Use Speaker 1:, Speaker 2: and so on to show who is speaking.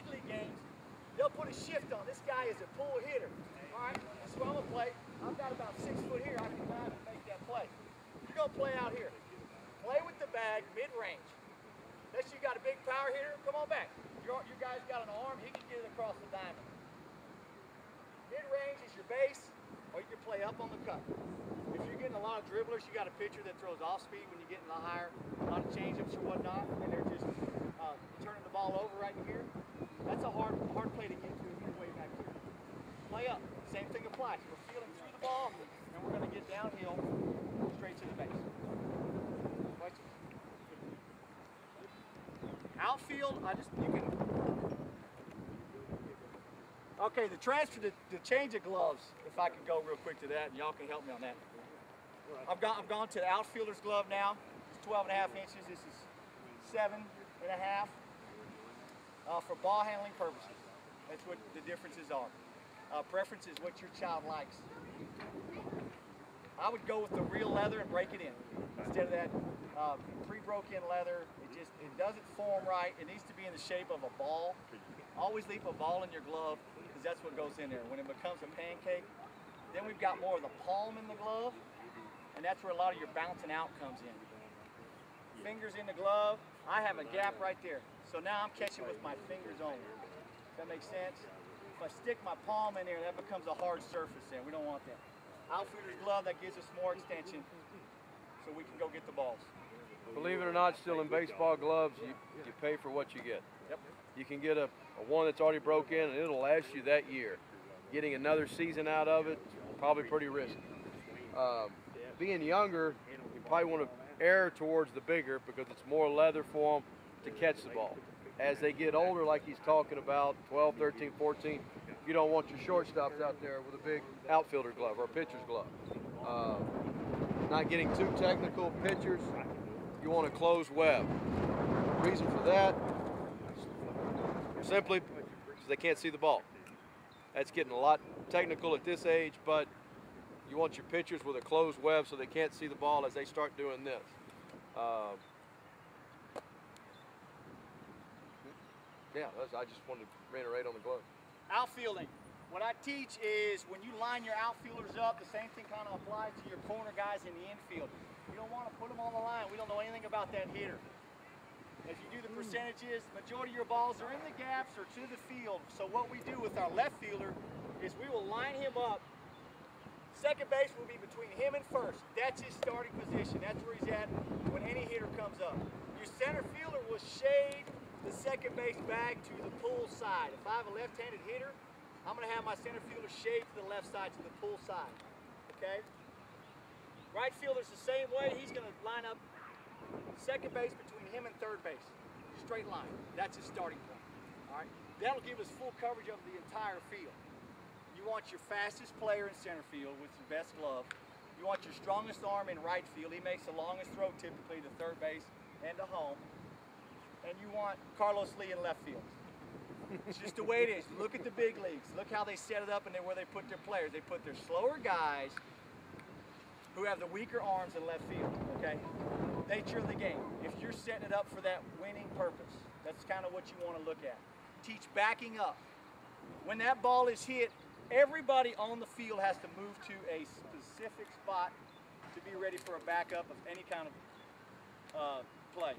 Speaker 1: big league games, they'll put a shift on. This guy is a pull hitter. All right, that's what I'm gonna play. I've got about 6 foot here. I can dive and make that play. You're gonna play out here. Play with the bag, mid-range. Unless you got a big power hitter, come on back. Your guy's got an arm, he can get it across the diamond. Mid-range is your base, or you can play up on the cut. If you're getting a lot of dribblers, you got a pitcher that throws off speed when you're getting a lot of change-ups or whatnot, and they're just turning the ball over right here. That's a hard play to get to if you're way back here. Play up, same thing applies. We're feeling through the ball, and we're going to get downhill straight to the base. Questions? Outfield, you can. Okay, the transfer, the change of gloves, if I could go real quick to that, and y'all can help me on that. I've gone to the outfielder's glove now. It's 12.5 inches. This is 7.5 for ball handling purposes. That's what the differences are. Preference is what your child likes. I would go with the real leather and break it in instead of that pre-broke-in leather. It doesn't form right. It needs to be in the shape of a ball. Always leave a ball in your glove because that's what goes in there. When it becomes a pancake, then we've got more of the palm in the glove, and that's where a lot of your bouncing out comes in. Fingers in the glove. I have a gap right there, so now I'm catching with my fingers only. Does that make sense? If I stick my palm in there, that becomes a hard surface there. We don't want that. Outfielder's glove, that gives us more extension so we can go get the balls.
Speaker 2: Believe it or not, still in baseball gloves, you pay for what you get.
Speaker 1: Yep.
Speaker 2: You can get a one that's already broke in and it'll last you that year. Getting another season out of it, probably pretty risky. Being younger, you probably want to err towards the bigger because it's more leather for them to catch the ball. As they get older, like he's talking about, 12, 13, 14, you don't want your shortstops out there with a big outfielder glove or a pitcher's glove. Not getting too technical, pitchers, you want a closed web. Reason for that, simply because they can't see the ball. That's getting a lot technical at this age, but you want your pitchers with a closed web so they can't see the ball as they start doing this. Yeah, I just wanted to reiterate on the glove.
Speaker 1: Outfielding. What I teach is when you line your outfielders up, the same thing kind of applies to your corner guys in the infield. You don't want to put them on the line. We don't know anything about that hitter. If you do the percentages, the majority of your balls are in the gaps or to the field. So what we do with our left fielder is we will line him up. Second base will be between him and first. That's his starting position. That's where he's at when any hitter comes up. Your center fielder will shade the second base bag to the pull side. If I have a left-handed hitter, I'm going to have my center fielder shade to the left side, to the pull side. Okay? Right fielder's the same way. He's going to line up second base between him and third base. Straight line. That's his starting point. All right? That'll give us full coverage of the entire field. You want your fastest player in center field with your best glove. You want your strongest arm in right field. He makes the longest throw typically to third base and to home. And you want Carlos Lee in left field. It's just the way it is. Look at the big leagues. Look how they set it up and where they put their players. They put their slower guys who have the weaker arms in left field, okay? Nature of the game. If you're setting it up for that winning purpose, that's kind of what you want to look at. Teach backing up. When that ball is hit, everybody on the field has to move to a specific spot to be ready for a backup of any kind of play.